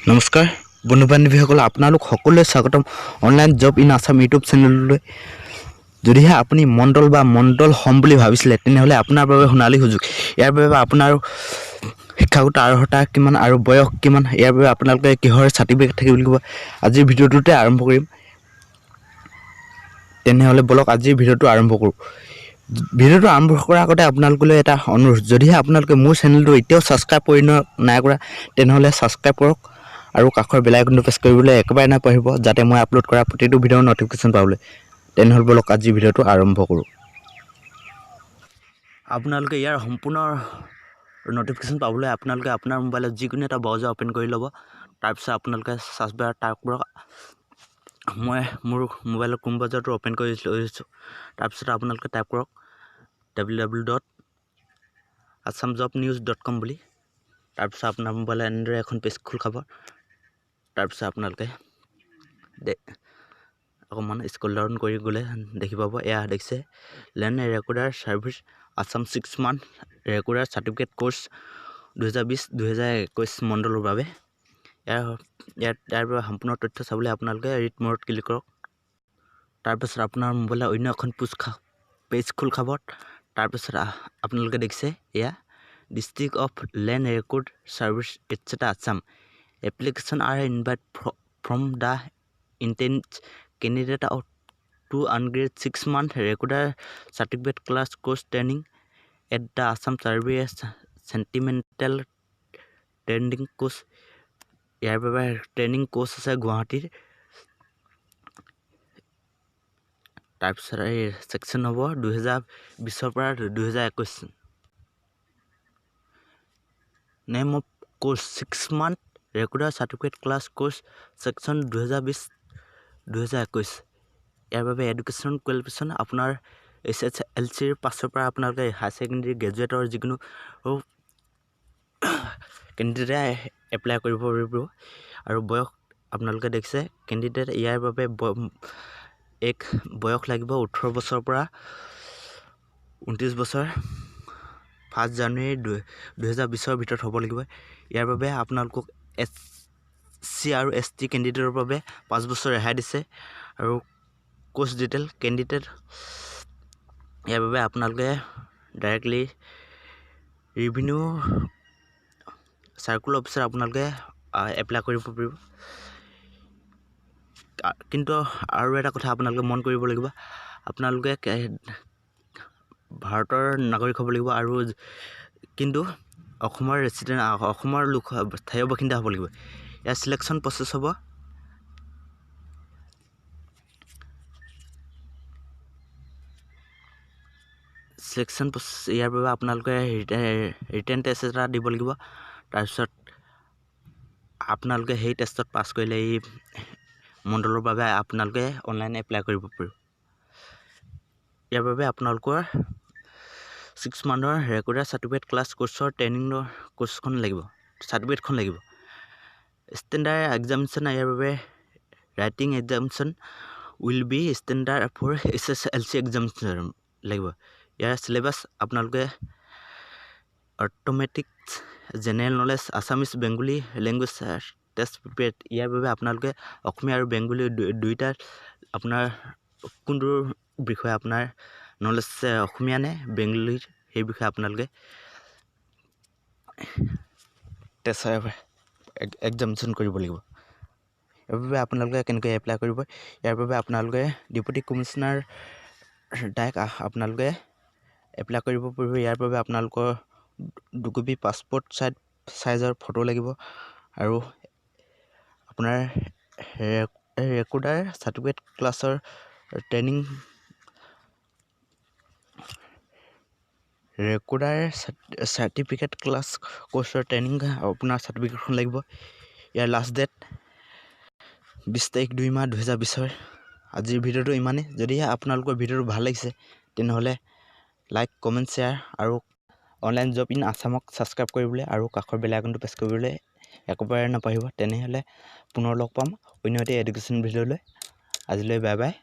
নমস্কাৰ বন্ধু বান্ধৱীসকল, আপোনালোক সকলোৱে স্বাগতম online job in Assam YouTube চেনেললৈ। যদিহে আপুনি মণ্ডল বা মণ্ডল হ'ম বুলি ভাবিছিলে তেনেহ'লে আপোনাৰ বাবে সোণালী সুযোগ। ইয়াৰ বাবে আপোনাৰ শিক্ষাগত অৰ্হতা কিমান আৰু বয়স কিমান, ইয়াৰ বাবে আপোনালোকে কিহৰ চাৰ্টিফিকেট থাকিব লাগিব, আজিৰ ভিডিঅ'টোতে আৰম্ভ কৰিম। তেনেহ'লে বলক আজিৰ ভিডিঅ'টো আৰম্ভ কৰোঁ। ভিডিঅ'টো আৰম্ভ কৰাৰ আগতে আপোনালোকলৈ এটা অনুৰোধ, যদিহে আপোনালোকে মোৰ চেনেলটো এতিয়াও ছাবস্ক্ৰাইব কৰি নাই কৰা তেনেহ'লে ছাবস্ক্ৰাইব কৰক আৰু কাষৰ বেল আইকনটো প্ৰেছ কৰিবলৈ একেবাৰে নাপাহৰিব, যাতে মই আপলোড কৰা প্ৰতিটো ভিডিঅ'ৰ নটিফিকেশ্যন পাবলৈ। তেনেহ'লে বলক আজিৰ ভিডিঅ'টো আৰম্ভ কৰোঁ। আপোনালোকে ইয়াৰ সম্পূৰ্ণ নটিফিকেশ্যন পাবলৈ আপোনালোকে আপোনাৰ মোবাইলত যিকোনো এটা ব্ৰাউজাৰ অ'পেন কৰি ল'ব। তাৰপিছত আপোনালোকে চাৰ্চ বাৰ টাইপ কৰক। মই মোৰ মোবাইলৰ ক্ৰোম ব্ৰাউজাৰটো অ'পেন কৰি লৈছোঁ। তাৰপিছত আপোনালোকে টাইপ কৰক www.assamjobnews.com বুলি। তাৰপিছত আপোনাৰ মোবাইলত এনেদৰে এখন পেজ খোল খাব। তাৰপিছত আপোনালোকে অকণমান স্ক্ৰল ডাউন কৰি গ'লে দেখি পাব, এয়া দেখিছে land recorder service Assam 6 month recorder certificate course 2020-2021 মণ্ডলৰ বাবে। ইয়াৰ বাবে সম্পূৰ্ণ তথ্য চাবলৈ আপোনালোকে ৰিড মোৰত ক্লিক কৰক। তাৰপিছত আপোনাৰ মোবাইলত অন্য এখন পেজ খোল খাব। তাৰপিছত আপোনালোকে দেখিছে এয়া district of land record service etcetera Assam application are invite from the intent candidate out to upgrade 6 month recorder certificate class course training at the Assam service sentimental training course. ইয়াৰ বাবে ট্ৰেইনিং কোৰ্চ আছে গুৱাহাটীৰ। তাৰপিছত এই ছেকশ্যন হ'ব 2020 পৰা 2021। Name of course 6 month recorder certificate class course section 2020-2021। ইয়াৰ বাবে education qualification আপোনাৰ SSLCৰ পাছৰ পৰা আপোনালোকে হায়াৰ ছেকেণ্ডেৰী গ্ৰেজুৱেটৰ যিকোনো কেণ্ডিডেটে এপ্লাই কৰিব পাৰিব। আৰু বয়স আপোনালোকে দেখিছে কেণ্ডিডেট ইয়াৰ বাবে বয়স লাগিব 18 বছৰৰ পৰা 29 বছৰ। 1 জানুৱাৰী 2020 ভিতৰত হ'ব লাগিব। ইয়াৰ বাবে আপোনালোকক SC আৰু ST কেণ্ডিডেটৰ বাবে 5 বছৰ ৰেহাই দিছে। আৰু কোৰ্চ ডিটেইল কেণ্ডিডেট ইয়াৰ বাবে আপোনালোকে ডাইৰেক্টলি ৰেভিনিউ চাৰ্কুল অফিচাৰ আপোনালোকে এপ্লাই কৰিব পাৰিব। কিন্তু আৰু এটা কথা আপোনালোকে মন কৰিব লাগিব, আপোনালোকে ভাৰতৰ নাগৰিক হ'ব লাগিব আৰু কিন্তু অসমৰ স্থায়ী বাসিন্দা হ'ব লাগিব। ইয়াৰ চিলেকশ্যন প্ৰচেছ হ'ব ইয়াৰ বাবে আপোনালোকে ৰিটেন টেষ্ট এটা দিব লাগিব। তাৰপিছত আপোনালোকে সেই টেষ্টত পাছ কৰিলে এই মণ্ডলৰ বাবে আপোনালোকে অনলাইন এপ্লাই কৰিব পাৰিব। ইয়াৰ বাবে আপোনালোকৰ 6 মান্থৰ ৰেকৰ্ডাৰ চাৰ্টিফিকেট ক্লাছ কোৰ্চৰ ট্ৰেইনিঙৰ কোৰ্চখন লাগিব, চাৰ্টিফিকেটখন লাগিব। ষ্টেণ্ডাৰ্ড এক্সামিনেশ্যন ইয়াৰ বাবে writing examination will be standard for SSLC examination লাগিব। ইয়াৰ চিলেবাছ আপোনালোকে automatics general knowledge Assamese Bengali language test prepared. ইয়াৰ বাবে আপোনালোকে অসমীয়া আৰু বেংগলী দুয়োটা আপোনাৰ কোনটোৰ বিষয়ে আপোনাৰ নলেজ অসমীয়া নে বেংগলীৰ সেই বিষয়ে আপোনালোকে টেষ্ট এক্সামিনেশ্যন কৰিব লাগিব। ইয়াৰ বাবে আপোনালোকে কেনেকৈ এপ্লাই কৰিব, ইয়াৰ বাবে আপোনালোকে ডেপুটি কমিশ্যনাৰ ডাইৰেক্ট আপোনালোকে এপ্লাই কৰিব পাৰিব। ইয়াৰ বাবে আপোনালোকৰ 2 কপি পাছপৰ্ট চাইজৰ ফটো লাগিব আৰু আপোনাৰ ৰেকৰ্ডাৰ চাৰ্টিফিকেট ক্লাছৰ ট্ৰেইনিং ৰেকৰ্ডাৰ চাৰ্টিফিকেট ক্লাছ কোৰ্চৰ ট্ৰেইনিং আপোনাৰ চাৰ্টিফিকেটখন লাগিব। ইয়াৰ লাষ্ট ডেট 20 তাৰিখ 2 মাহ 2020। আজিৰ ভিডিঅ'টো ইমানেই। যদিহে আপোনালোকৰ ভিডিঅ'টো ভাল লাগিছে তেনেহ'লে লাইক কমেণ্ট শ্বেয়াৰ আৰু অনলাইন জব ইন আছামক ছাবস্ক্ৰাইব কৰিবলৈ আৰু কাষৰ বেল আইকনটো প্ৰেছ কৰিবলৈ একেবাৰে নাপাহৰিব। তেনেহ'লে পুনৰ লগ পাম অন্য এটা এডুকেশ্যন ভিডিঅ'লৈ। আজিলৈ বাই বাই।